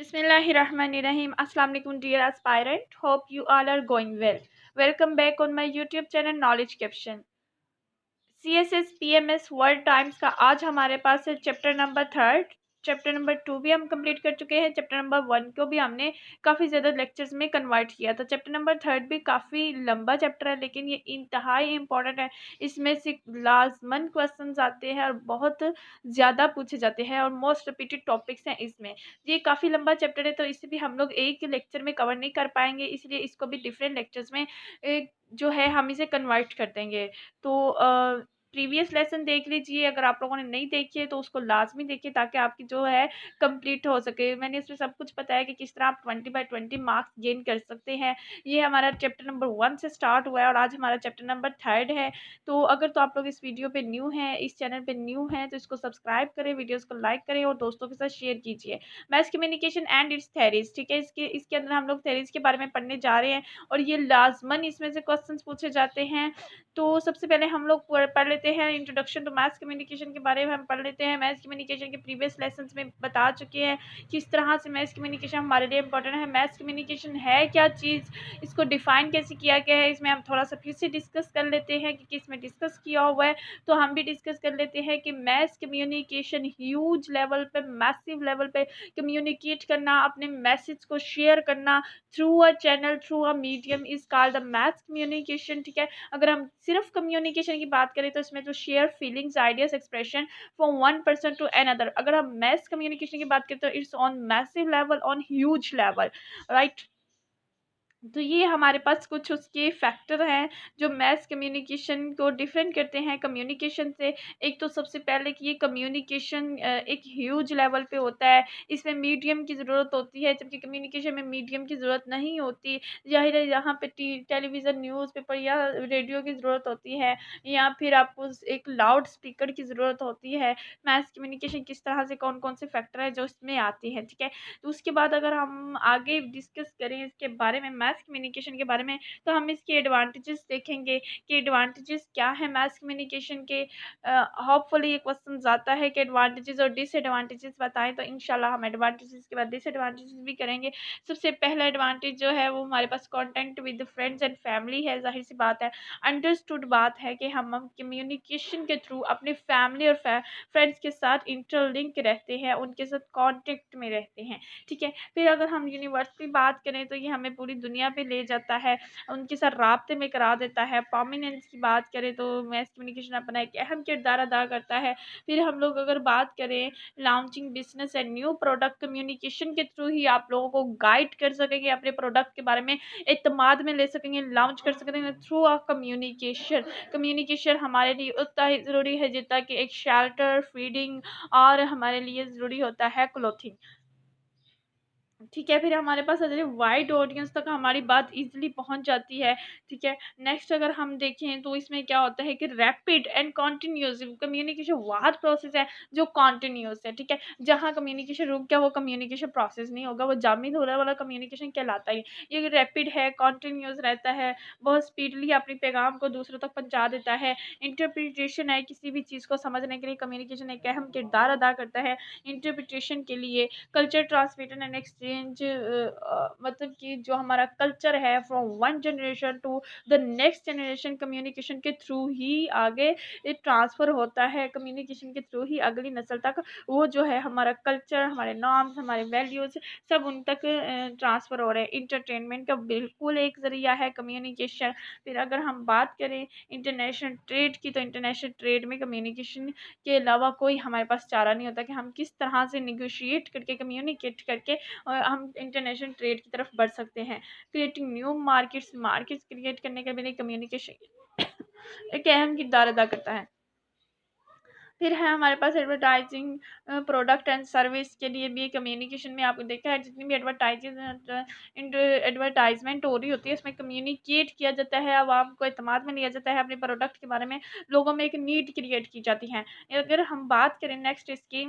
Bismillahirrahmanirrahim. Assalamu alaikum dear aspirant. Hope you all are going well. Welcome back on my YouTube channel Knowledge Caption. CSS PMS world times का आज हमारे पास है chapter number 3। Chapter number 2 भी हम complete कर चुके हैं। Chapter number 1 को भी हमने काफ़ी ज़्यादा लेक्चर्स में कन्वर्ट किया था। चैप्टर नंबर 3 भी काफ़ी लंबा चैप्टर है, लेकिन ये इंतहाई इंपॉर्टेंट है। इसमें से लाजमन क्वेश्चंस आते हैं और बहुत ज़्यादा पूछे जाते हैं और मोस्ट रिपीटेड टॉपिक्स हैं इसमें। ये काफ़ी लंबा चैप्टर है, तो इसे भी हम लोग एक लेक्चर में कवर नहीं कर पाएंगे, इसलिए इसको भी डिफरेंट लेक्चर्स में जो है हम इसे कन्वर्ट कर देंगे। तो प्रीवियस लेसन देख लीजिए, अगर आप लोगों ने नहीं देखी है तो उसको लाजमी देखिए ताकि आपकी जो है कंप्लीट हो सके। मैंने इसमें सब कुछ बताया कि किस तरह आप 20/20 मार्क्स गेन कर सकते हैं। ये हमारा चैप्टर नंबर 1 से स्टार्ट हुआ है और आज हमारा चैप्टर नंबर 3 है। तो अगर तो आप लोग इस वीडियो पे न्यू हैं, इस चैनल पे न्यू हैं, तो इसको सब्सक्राइब करें, वीडियोज़ को लाइक करें और दोस्तों के साथ शेयर कीजिए। Maths communication and it's theories, ठीक है, इसके अंदर हम लोग थेरीज के बारे में पढ़ने जा रहे हैं और ये लाजमन इसमें से क्वेश्चन पूछे जाते हैं। तो सबसे पहले हम लोग पढ़ लेते हैं इंट्रोडक्शन टू मैथ्स कम्युनिकेशन के बारे में हम पढ़ लेते हैं। मैथ्स कम्युनिकेशन के प्रीवियस लेसन्स में बता चुके हैं किस तरह से मैथ्स कम्युनिकेशन हमारे लिए इंपॉर्टेंट है। मैथ्स कम्युनिकेशन है क्या चीज़, इसको डिफाइन कैसे किया गया है, इसमें हम थोड़ा सा फिर से डिस्कस कर लेते हैं कि किस में डिस्कस किया हुआ है। तो हम भी डिस्कस कर लेते हैं कि मैथ्स कम्युनिकेशन ह्यूज लेवल पे, मैसिव लेवल पे कम्युनिकेट करना, अपने मैसेज को शेयर करना through a channel, through a medium is called the maths communication, ठीक है। अगर हम सिर्फ कम्युनिकेशन की बात करें तो इसमें तो share feelings, ideas, expression from one person to another. अगर हम मैथ्स कम्युनिकेशन की बात करें तो it's on massive level, on huge level, right. तो ये हमारे पास कुछ उसके फैक्टर हैं जो मैथ्स कम्युनिकेशन को डिफरेंट करते हैं कम्युनिकेशन से। एक तो सबसे पहले कि ये कम्युनिकेशन एक ह्यूज लेवल पे होता है, इसमें मीडियम की ज़रूरत होती है, जबकि कम्युनिकेशन में मीडियम की ज़रूरत नहीं होती। जाहिर है यहाँ पे टेलीविज़न, न्यूज़पेपर या रेडियो की ज़रूरत होती है, या फिर आपको एक लाउड स्पीकर की ज़रूरत होती है। मैथ्स कम्युनिकेशन किस तरह से कौन कौन से फैक्टर है जो इसमें आते हैं, ठीक है। तो उसके बाद अगर हम आगे डिस्कस करें इसके बारे में, मैथ्स कम्युनिकेशन के बारे में, तो हम इसके एडवांटेजेस देखेंगे कि एडवांटेजेस क्या है मैथ्स कम्युनिकेशन के। होपफुली ये क्वेश्चन आता है कि एडवांटेजेस और डिसएडवांटेजेस बताएं, तो इंशाल्लाह हम एडवांटेजेस के बाद डिसएडवांटेजेस भी करेंगे। सबसे पहला एडवांटेज जो है वो हमारे पास content with friends and family है। जाहिर सी बात है, अंडरस्टूड बात है कि हम कम्युनिकेशन के थ्रू अपने फैमिली और फ्रेंड्स के साथ इंटरलिंक रहते हैं, उनके साथ कॉन्टेक्ट में रहते हैं, ठीक है। फिर अगर हम यूनिवर्स की बात करें तो ये हमें पूरी दुनिया पे ले जाता है, उनके साथ राब्ते में करा देता है। प्रोमिनेंस की बात करें तो मैथ्स कम्युनिकेशन अपना एक अहम किरदार अदा करता है। फिर हम लोग अगर बात करें launching business and new product, communication के थ्रू ही आप लोगों को गाइड कर सकेंगे, अपने प्रोडक्ट के बारे में एतमाद में ले सकेंगे, लॉन्च कर सकेंगे थ्रू अ कम्युनिकेशन। कम्युनिकेशन हमारे लिए उतना ही ज़रूरी है जितना कि एक शेल्टर, फीडिंग और हमारे लिए ज़रूरी होता है क्लोथिंग, ठीक है। फिर हमारे पास अगर वाइड ऑडियंस तक हमारी बात इजीली पहुंच जाती है, ठीक है। नेक्स्ट अगर हम देखें तो इसमें क्या होता है कि रैपिड एंड कॉन्टिन्यूस कम्युनिकेशन वाद प्रोसेस है जो कॉन्टिन्यूस है, ठीक है। जहां कम्युनिकेशन रुक गया वो कम्युनिकेशन प्रोसेस नहीं होगा, वो जामिन हो रहा वाला कम्युनिकेशन कहलाता है। ये रैपिड है, कॉन्टिन्यूस रहता है, बहुत स्पीडली अपने पैगाम को दूसरों तक पहुँचा देता है। इंटरप्रिटेशन है, किसी भी चीज़ को समझने के लिए कम्युनिकेशन एक अहम किरदार अदा करता है इंटरप्रिटेशन के लिए। कल्चर ट्रांसमिशन एंड एक्सचेंज, मतलब कि जो हमारा कल्चर है from one generation to the next generation communication के थ्रू ही आगे ट्रांसफ़र होता है, कम्युनिकेशन के थ्रू ही अगली नस्ल तक वो जो है हमारा कल्चर, हमारे नॉर्म्स, हमारे वैल्यूज़ सब उन तक ट्रांसफ़र हो रहे हैं। इंटरटेनमेंट का बिल्कुल एक ज़रिया है कम्युनिकेशन। फिर अगर हम बात करें इंटरनेशनल ट्रेड की, तो इंटरनेशनल ट्रेड में कम्युनिकेशन के अलावा कोई हमारे पास चारा नहीं होता कि हम किस तरह से निगोशिएट करके, कम्युनिकेट करके हम इंटरनेशनल ट्रेड की तरफ बढ़ सकते हैं। क्रिएटिंग न्यू मार्केट्स क्रिएट करने के लिए कम्युनिकेशन एक अहम किरदार अदा करता है। फिर है हमारे पास एडवर्टाइजिंग, प्रोडक्ट एंड सर्विस के लिए भी कम्युनिकेशन में आपको देखा है जितनी भी एडवर्टाइजमेंट हो रही होती है उसमें कम्युनिकेट किया जाता है, आवाम को एतमाद में लिया जाता है, अपने प्रोडक्ट के बारे में लोगों में एक नीड क्रिएट की जाती है। अगर हम बात करें नेक्स्ट इसकी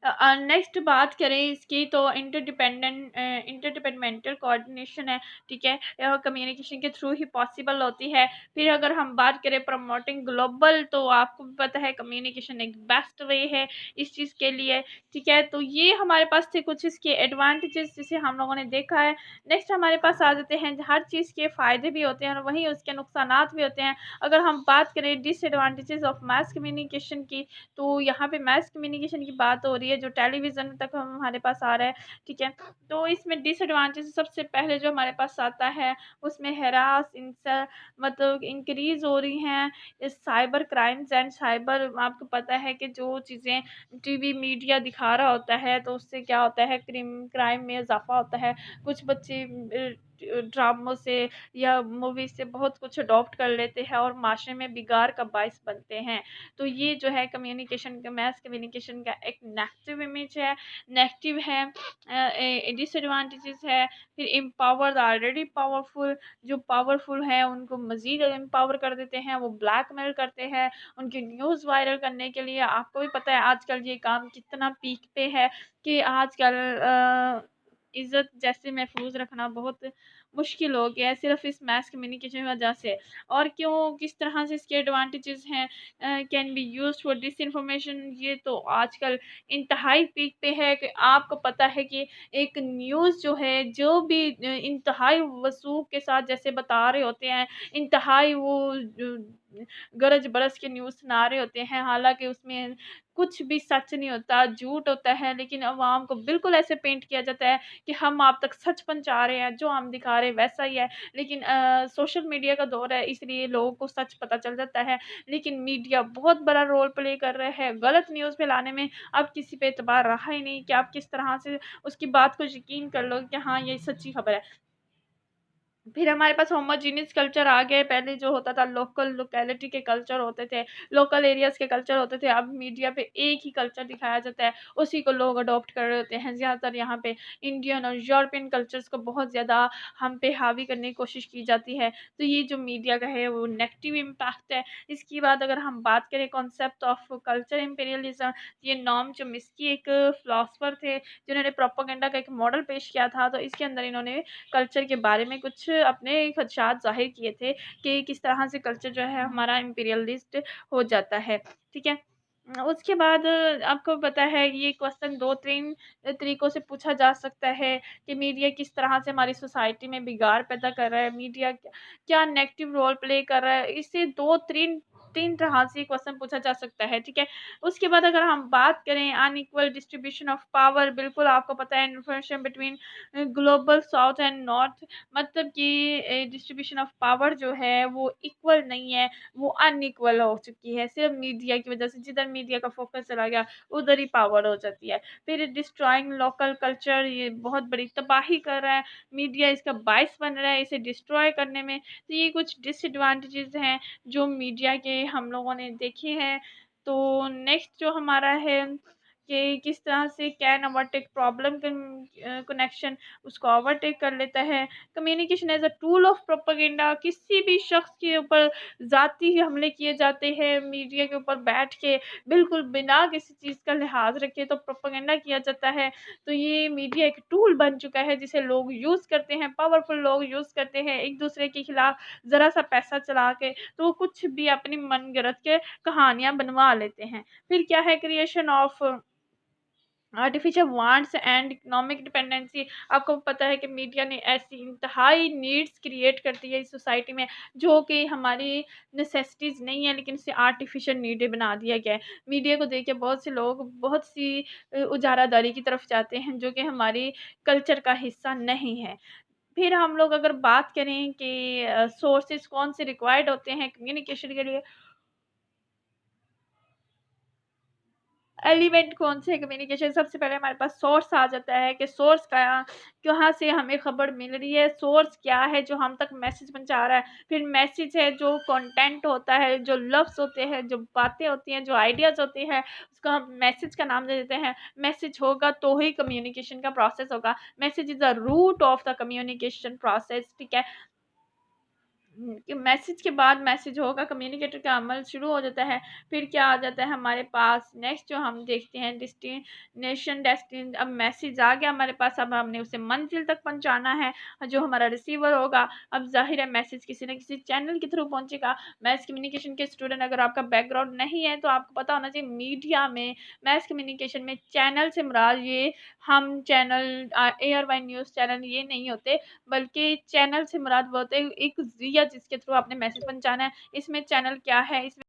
नेक्स्ट बात करें इसकी तो इंटरडिपेंडेंटल कोऑर्डिनेशन है, ठीक है, यह कम्युनिकेशन के थ्रू ही पॉसिबल होती है। फिर अगर हम बात करें प्रमोटिंग ग्लोबल, तो आपको भी पता है कम्युनिकेशन एक बेस्ट वे है इस चीज़ के लिए, ठीक है। तो ये हमारे पास थे कुछ इसके एडवांटेजेस जिसे हम लोगों ने देखा है। नेक्स्ट हमारे पास आ जाते हैं, हर चीज़ के फ़ायदे भी होते हैं और वहीं उसके नुकसानात भी होते हैं। अगर हम बात करें डिसएडवांटेजेस ऑफ मास कम्युनिकेशन की, तो यहाँ पे मास कम्युनिकेशन की बात हो रही है जो टेलीविज़न तक हमारे पास आ रहा है, ठीक है। तो इसमें डिसएडवांटेज सबसे पहले जो हमारे पास आता है उसमें हैरास इंसर मतलब इंक्रीज़ हो रही हैं इस साइबर क्राइम्स एंड साइबर, आपको पता है कि जो चीज़ें टीवी मीडिया दिखा रहा होता है तो उससे क्या होता है क्राइम में इजाफा होता है। कुछ बच्चे ड्रामों से या मूवी से बहुत कुछ अडॉप्ट कर लेते हैं और माशरे में बिगाड़ का बायस बनते हैं। तो ये जो है कम्युनिकेशन का, मैस कम्युनिकेशन का एक नेगेटिव इमेज है, नेगेटिव है, डिसएडवांटेजेस है। फिर एम्पावर द ऑलरेडी पावरफुल, जो पावरफुल है उनको मज़ीद एम्पावर कर देते हैं, वो ब्लैकमेल करते हैं उनकी न्यूज़ वायरल करने के लिए। आपको भी पता है आजकल ये काम कितना पीक पे है कि आजकल इज़्ज़त जैसे महफूज रखना बहुत मुश्किल हो गया है सिर्फ इस मैस कम्युनिकेशन की वजह से। और क्यों, किस तरह से इसके एडवांटेजेस हैं, can be used for disinformation, ये तो आजकल इंतहाई पीक पे है कि आपको पता है कि एक न्यूज़ जो है जो भी इंतहाई वसूख के साथ जैसे बता रहे होते हैं, इंतहाई वो गरज बरस के न्यूज़ सुना रहे होते हैं, हालांकि उसमें कुछ भी सच नहीं होता, झूठ होता है, लेकिन अवाम को बिल्कुल ऐसे पेंट किया जाता है कि हम आप तक सच पहुंचा रहे हैं, जो हम दिखा रहे हैं वैसा ही है। लेकिन सोशल मीडिया का दौर है इसलिए लोगों को सच पता चल जाता है, लेकिन मीडिया बहुत बड़ा रोल प्ले कर रहा है गलत न्यूज़ फैलाने में। अब किसी पे एतबार रहा ही नहीं कि आप किस तरह से उसकी बात को यकीन कर लो कि हाँ ये सच्ची खबर है। फिर हमारे पास होमोजीनियस कल्चर आ गए, पहले जो होता था लोकल लोकेलिटी के कल्चर होते थे, लोकल एरियाज़ के कल्चर होते थे, अब मीडिया पे एक ही कल्चर दिखाया जाता है, उसी को लोग अडॉप्ट कर रहे होते हैं। ज़्यादातर यहाँ पे इंडियन और यूरोपियन कल्चर्स को बहुत ज़्यादा हम पे हावी करने की कोशिश की जाती है। तो ये जो मीडिया का है वो नेगेटिव इम्पैक्ट है। इसके बाद अगर हम बात करें कॉन्सेप्ट ऑफ कल्चर इम्पीरियलिज्म, ये नॉर्म चोम्स्की एक फ़िलॉसफर थे जिन्होंने प्रोपेगेंडा का एक मॉडल पेश किया था। तो इसके अंदर इन्होंने कल्चर के बारे में कुछ अपने खदशात ज़ाहिर किए थे कि किस तरह से कल्चर जो है हमारा इम्पीरियलिस्ट हो जाता है, ठीक है। उसके बाद आपको पता है ये क्वेश्चन 2-3 तरीकों से पूछा जा सकता है कि मीडिया किस तरह से हमारी सोसाइटी में बिगाड़ पैदा कर रहा है, मीडिया क्या नेगेटिव रोल प्ले कर रहा है, इससे 2-3 3 तरह से क्वेश्चन पूछा जा सकता है, ठीक है। उसके बाद अगर हम बात करें अनइक्वल डिस्ट्रीब्यूशन ऑफ पावर, बिल्कुल आपको पता है information between global south and north, मतलब कि डिस्ट्रीब्यूशन ऑफ पावर जो है वो इक्वल नहीं है, वो अनइक्वल हो चुकी है सिर्फ मीडिया की वजह से। जिधर मीडिया का फोकस चला गया उधर ही पावर हो जाती है। फिर डिस्ट्रॉइंग लोकल कल्चर, ये बहुत बड़ी तबाही कर रहा है, मीडिया इसका बायस बन रहा है इसे डिस्ट्रॉय करने में। तो ये कुछ डिसएडवांटेजेस हैं जो मीडिया के हम लोगों ने देखे हैं। तो नेक्स्ट जो हमारा है कि किस तरह से कैन ओवरटेक प्रॉब्लम कनेक्शन, उसको ओवरटेक कर लेता है। Communication as a tool of propaganda, किसी भी शख्स के ऊपर ज़ाती हमले किए जाते हैं मीडिया के ऊपर बैठ के, बिल्कुल बिना किसी चीज़ का लिहाज रखे तो प्रोपेगेंडा किया जाता है। तो ये मीडिया एक टूल बन चुका है जिसे लोग यूज़ करते हैं, पावरफुल लोग यूज़ करते हैं एक दूसरे के खिलाफ ज़रा सा पैसा चला के, तो वो कुछ भी अपनी मनगढ़ंत के कहानियाँ बनवा लेते हैं। फिर क्या है, creation of artificial wants and economic dependency, आपको पता है कि मीडिया ने ऐसी इंतहाई नीड्स क्रिएट कर दी है इस सोसाइटी में जो कि हमारी नेसेसिटीज़ नहीं है, लेकिन इसे आर्टिफिशियल नीडें बना दिया गया है। मीडिया को देख के बहुत से लोग बहुत सी उजारादारी की तरफ जाते हैं जो कि हमारी कल्चर का हिस्सा नहीं है। फिर हम लोग अगर बात करें कि सोर्सेज कौन से रिक्वायर्ड होते हैं कम्युनिकेशन के लिए, एलिमेंट कौन से कम्युनिकेशन, सबसे पहले हमारे पास सोर्स आ जाता है कि सोर्स का कहाँ से हमें खबर मिल रही है, सोर्स क्या है जो हम तक मैसेज पहुंचा रहा है। फिर मैसेज है जो कंटेंट होता है, जो लफ्ज़ होते हैं, जो बातें होती हैं, जो आइडियाज़ होते हैं, उसको हम मैसेज का नाम दे देते हैं। मैसेज होगा तो ही कम्युनिकेशन का प्रोसेस होगा। Message is the root of the communication process, ठीक है। कि मैसेज के बाद मैसेज होगा, कम्युनिकेटर का अमल शुरू हो जाता है। फिर क्या आ जाता है हमारे पास नेक्स्ट, जो हम देखते हैं डेस्टिनेशन। अब मैसेज आ गया हमारे पास, अब हमने उसे मंजिल तक पहुंचाना है। जो हमारा रिसीवर होगा, अब जाहिर है मैसेज किसी न किसी चैनल के थ्रू पहुंचेगा। मैस कम्युनिकेशन के स्टूडेंट अगर आपका बैकग्राउंड नहीं है तो आपको पता होना चाहिए, मीडिया में मैस कम्युनिकेशन में चैनल से मुराद ये हम चैनल ARY न्यूज़ चैनल ये नहीं होते, बल्कि चैनल से मुराद वो होते हैं एक ज़रिया जिसके थ्रू आपने मैसेज पहुंचाना है। इसमें चैनल क्या है, इसमें